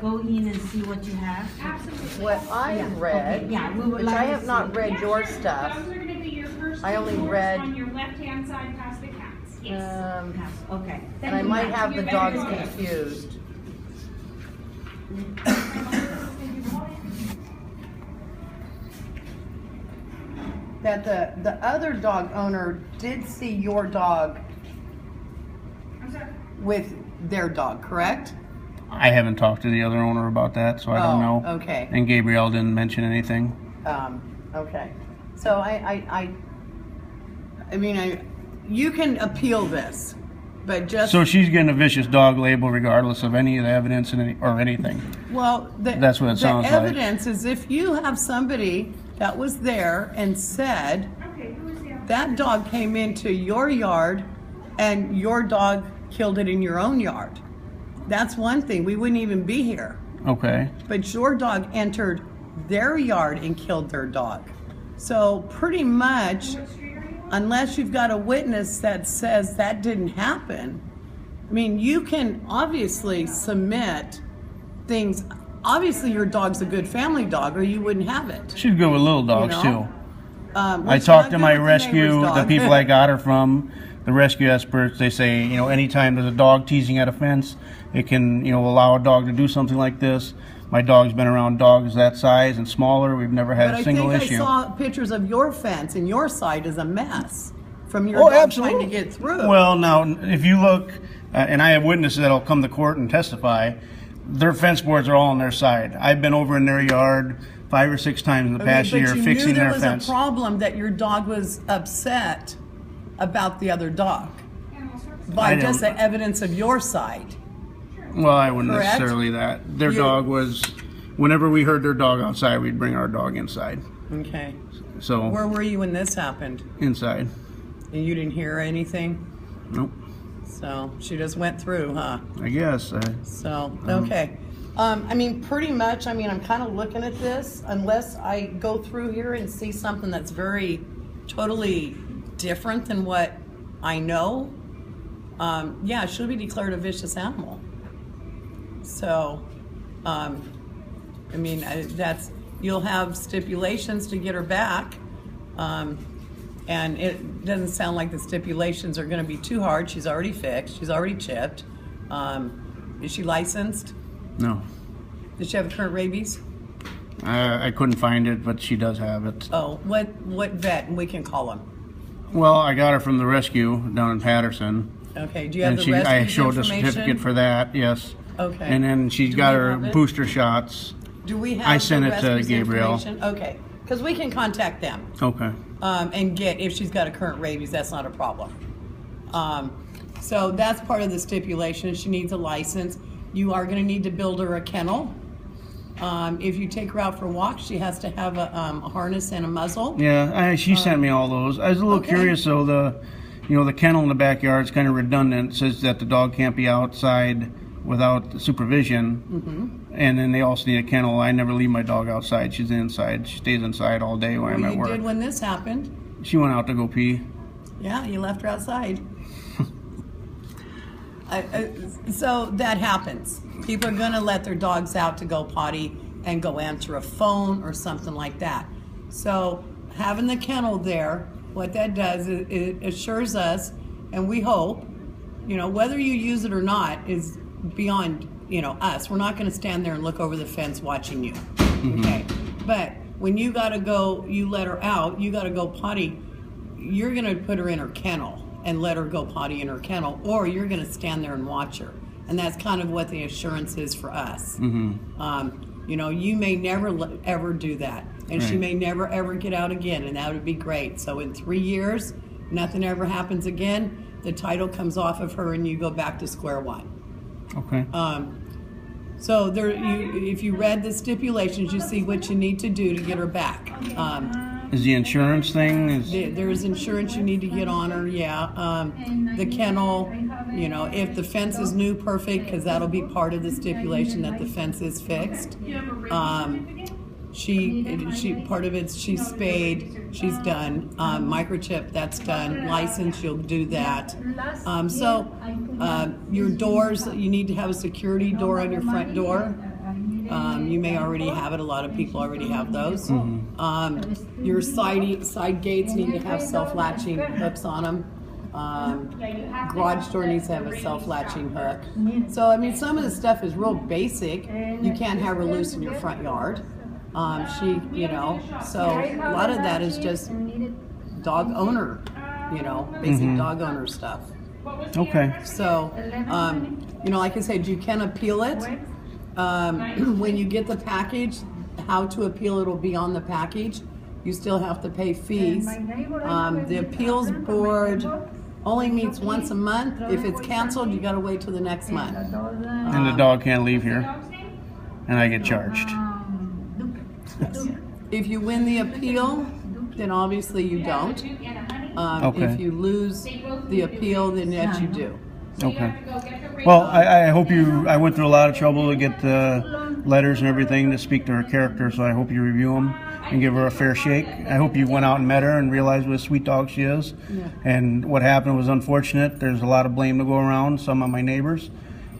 go in and see what you have? Absolutely. What I read, Okay. Yeah, we would which like I to have not see. read your Sure. stuff. Those are going to be your first I two only doors read- on your left-hand side past the cats. Yes. Okay. And I might have the dogs Your bedroom. confused. That the other dog owner did see your dog I'm sorry. with their dog, correct? I haven't talked to the other owner about that, so I don't know. Okay. And Gabrielle didn't mention anything. Okay. So you can appeal this, but just So she's getting a vicious dog label regardless of any of the evidence or anything. well, That's what it sounds the like. evidence is if you have somebody that was there and said Okay, who is the other? that dog came into your yard and your dog killed it in your own yard. That's one thing. We wouldn't even be here. Okay. But your dog entered their yard and killed their dog. So pretty much, What street are you on? unless you've got a witness that says that didn't happen, I mean, you can obviously submit things. Obviously, your dog's a good family dog, or you wouldn't have it. She's good with little dogs know? too. Well, I she's talked not to good my with the rescue, neighbor's the dog. people I got her from, the rescue experts. They say, anytime there's a dog teasing at a fence, it can, allow a dog to do something like this. My dog's been around dogs that size and smaller. We've never had But a single I think issue. I saw pictures of your fence, and your side is a mess from your Oh, dog absolutely. trying to get through. Well, now, if you look, and I have witnesses that'll come to court and testify, their fence boards are all on their side. I've been over in their yard 5 or 6 times in the past year fixing their But you knew there was fence. a problem that your dog was upset about the other dog Animal Services. by I just don't- the evidence of your side. Well, I wouldn't Correct? necessarily that. Their You- dog was, whenever we heard their dog outside, we'd bring our dog inside. Okay. So, Where were you when this happened? inside. And you didn't hear anything? Nope. So she just went through, huh? I guess. So, okay. Pretty much, I'm kind of looking at this, unless I go through here and see something that's totally different than what I know. Yeah, she'll be declared a vicious animal. So, you'll have stipulations to get her back. And it doesn't sound like the stipulations are going to be too hard. She's already fixed. She's already chipped. Is she licensed? No. Does she have current rabies? I couldn't find it, but she does have it. Oh, what vet? And we can call them. Well, I got her from the rescue down in Patterson. Okay. Do you have And the rescue I showed the information? certificate for that, yes. Okay. And then she's Do got we her have it? booster shots. Do we have I sent the it to rescue's Gabrielle. information? Okay. Because we can contact them. Okay. And get, if she's got a current rabies, that's not a problem. So that's part of the stipulation. She needs a license. You are going to need to build her a kennel. If you take her out for walks, she has to have a harness and a muzzle. Yeah, she sent me all those. I was a little okay. curious though. The kennel in the backyard is kind of redundant. It says that the dog can't be outside without supervision. Mm-hmm. And then they also need a kennel. I never leave my dog outside. She's inside. She stays inside all day when I'm Well, at you work. did when this happened. She went out to go pee. Yeah, you left her outside. So that happens. People are going to let their dogs out to go potty and go answer a phone or something like that. So having the kennel there, what that does is it assures us, and we hope, whether you use it or not is beyond, us. We're not going to stand there and look over the fence watching you. Okay. But when you got to go, you let her out, you got to go potty, you're going to put her in her kennel and let her go potty in her kennel, or you're going to stand there and watch her. And that's kind of what the assurance is for us. You may never ever do that, and she Right. may never ever get out again, and that would be great. So in 3 years, nothing ever happens again, the title comes off of her and you go back to square one. Okay. So if you read the stipulations, you see what you need to do to get her back. Is the insurance thing? There's insurance you need to get on her, yeah. The kennel, if the fence is new, perfect, because that'll be part of the stipulation that the fence is fixed. She part of it's she's spayed, she's done. Microchip, that's done. License, you'll do that. Your doors, you need to have a security door on your front door. You may already have it. A lot of people already have those. Your side gates need to have self-latching hooks on them. Garage door needs to have a self-latching hook. So I mean, some of the stuff is real basic. You can't have her loose in your front yard. So a lot of that is just dog owner, basic dog owner stuff. Okay. So, like I said, you can appeal it. When you get the package, how to appeal it will be on the package. You still have to pay fees. The appeals board only meets once a month. If it's canceled, you got to wait till the next month. And the dog can't leave here, and I get charged. If you win the appeal, then obviously you don't. Okay. If you lose the appeal, then yes, you do. Okay. Well, I hope I went through a lot of trouble to get the letters and everything to speak to her character, so I hope you review them and give her a fair shake. I hope you went out and met her and realized what a sweet dog she is. Yeah. And what happened was unfortunate. There's a lot of blame to go around, some of my neighbors.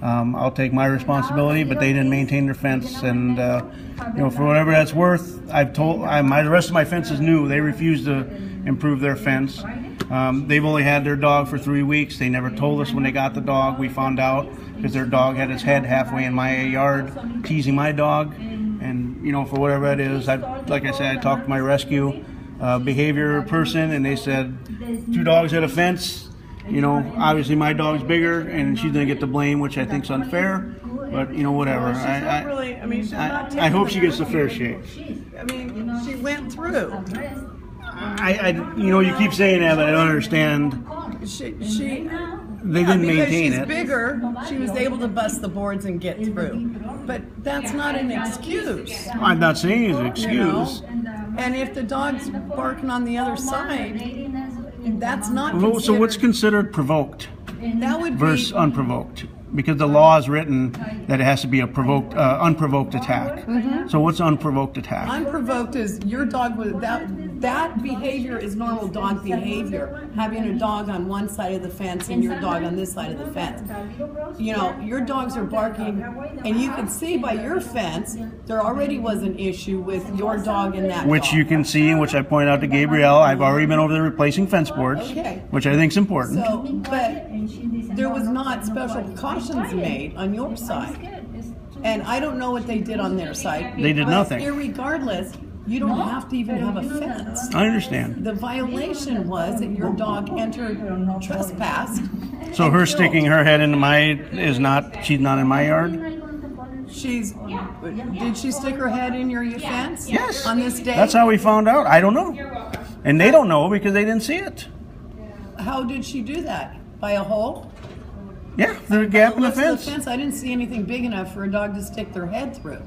I'll take my responsibility, but they didn't maintain their fence, and for whatever that's worth, the rest of my fence is new. They refuse to improve their fence. They've only had their dog for 3 weeks. They never told us when they got the dog. We found out because their dog had his head halfway in my yard, teasing my dog. And for whatever that is, like I said, I talked to my rescue behavior person, and they said 2 dogs at a fence. Obviously my dog's bigger, and she's gonna get the blame, which I think's unfair. But whatever. I hope she gets a fair shake. I mean, she went through. You keep saying that, but I don't understand. They didn't maintain it. Because she's bigger, she was able to bust the boards and get through. But that's not an excuse. I'm not saying it's an excuse. And if the dog's barking on the other side, that's not So considered. what's considered provoked That would versus be unprovoked? Because the law is written that it has to be a unprovoked attack. So what's unprovoked attack? unprovoked is your dog was that behavior is normal dog behavior. Having a dog on one side of the fence and your dog on this side of the fence. Your dogs are barking, and you can see by your fence there already was an issue with your dog and that Which dog. you can see, and which I pointed out to Gabrielle. I've already been over there replacing fence boards, Okay. which I think is important. So, but there was not special precautions made on your side. And I don't know what they did on their side. They did but nothing. Irregardless, you don't have to even have a fence. I understand. The violation was that your dog trespassed. So and her killed. sticking her head into she's not in my yard? Did she stick her head in your fence? Yes. On this day? That's how we found out. I don't know. And they don't know because they didn't see it. How did she do that? By a hole? Yeah, there's a gap in the Looks of fence. I didn't see anything big enough for a dog to stick their head through.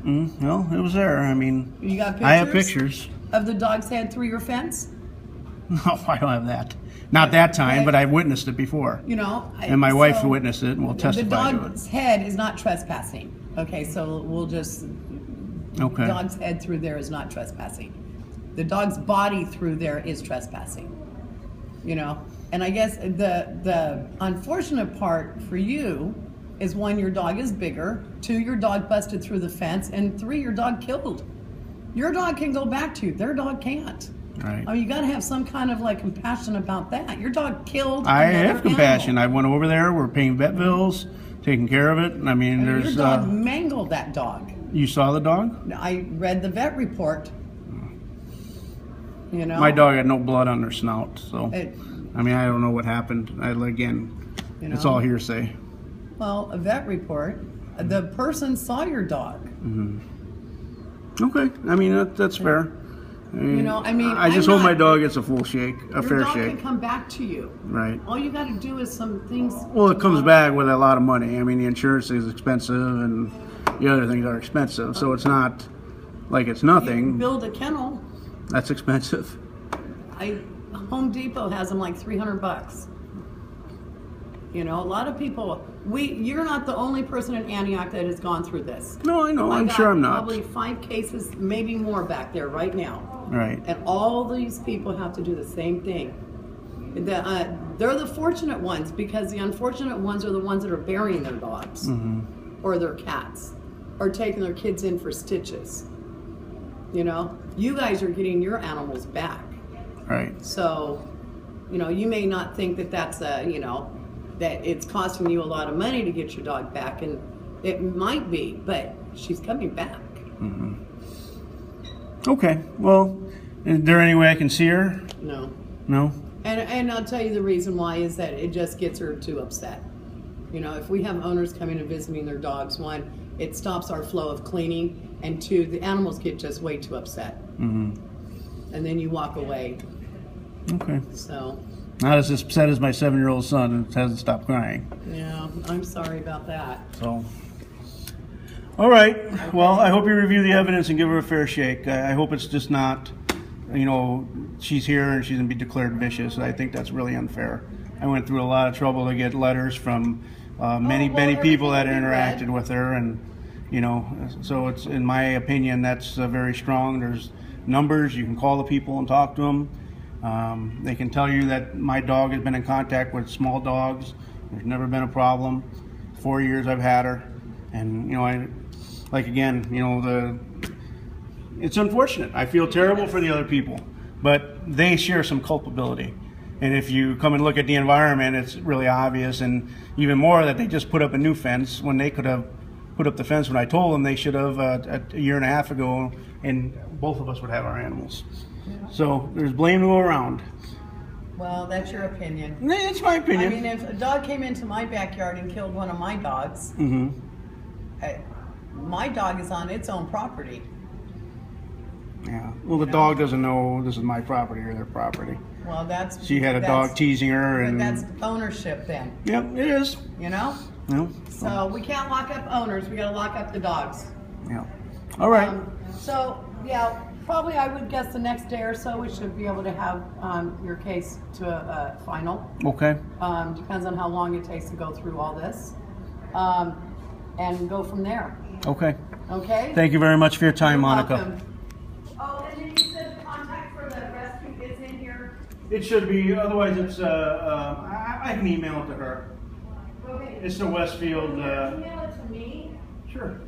Well, it was there. I mean, You got pictures? I have pictures. Of the dog's head through your fence? No, I don't have that. Not that time, but I've witnessed it before. And my wife witnessed it and will testify The to dog's head is not trespassing. Okay, so we'll just... it. Okay. The dog's head through there is not trespassing. The dog's body through there is trespassing. And I guess the unfortunate part for you is 1, your dog is bigger, 2, your dog busted through the fence, and 3, your dog killed. Your dog can go back to you. Their dog can't. Right. You got to have some kind of compassion about that. Your dog killed. I another have compassion. animal. I went over there. We're paying vet bills, taking care of it. I mean, Your there's. dog mangled that dog. You saw the dog? I read the vet report. My dog had no blood on her snout, so. It- I mean, I don't know what happened. It's all hearsay. Well, a vet report. The person saw your dog. Okay, I mean that's fair. I just I'm hope not- my dog gets a full shake, a Your fair dog can shake. come back to you. Right. All you got to do is some things. Well, it comes back with a lot of money. I mean, the insurance is expensive, and the other things are expensive. So it's not like it's nothing. Build a kennel. That's expensive. Home Depot has them like $300. A lot of people. You're not the only person in Antioch that has gone through this. No, I know. I I'm got sure I'm not. Probably 5 cases, maybe more back there right now. Right. And all these people have to do the same thing. They're the fortunate ones, because the unfortunate ones are the ones that are burying their dogs or their cats. are taking their kids in for stitches. You know, you guys are getting your animals back. Right. So, you know, you may not think that that's you know, that it's costing you a lot of money to get your dog back, and it might be, but she's coming back. Okay. Well, is there any way I can see her? No. No? And I'll tell you the reason why is that it just gets her too upset. You know, if we have owners coming and visiting their dogs, one, it stops our flow of cleaning, and two, the animals get just way too upset. And then you walk away. Okay. So, Not as upset as my 7-year-old son who hasn't stopped crying. yeah, I'm sorry about that. So, all right. Well, I hope you review the evidence and give her a fair shake. I hope it's just not, you know, she's here and she's going to be declared vicious. I think that's really unfair. I went through a lot of trouble to get letters from many people that interacted with her, and you know, so it's, in my opinion, that's very strong. There's numbers. You can call the people and talk to them. They can tell you that my dog has been in contact with small dogs. There's never been a problem. 4 years I've had her, and you know, again, you know, it's unfortunate. I feel terrible for the other people, but they share some culpability. And if you come and look at the environment, it's really obvious, and even more that they just put up a new fence when they could have put up the fence when I told them they should have a year and a half ago, and both of us would have our animals. So there's blame to go around. Well, that's your opinion. It's my opinion. I mean, if a dog came into my backyard and killed one of my dogs, my dog is on its own property. Yeah. Well, the dog doesn't know this is my property or their property. Well, that's... She had a dog teasing her, and... But that's ownership then. Yep, it is. You know? No. So we can't lock up owners. We got to lock up the dogs. Yeah. All right. So, yeah, probably I would guess the next day or so we should be able to have your case to a final. Okay. Depends on how long it takes to go through all this. And go from there. Okay. Okay? Thank you very much for your time, You're Monica. welcome. Oh, and then you said the contact for the rescue is in here. It should be. Otherwise, it's. I can email it to her. Okay. It's the Westfield. Email it to me. Sure.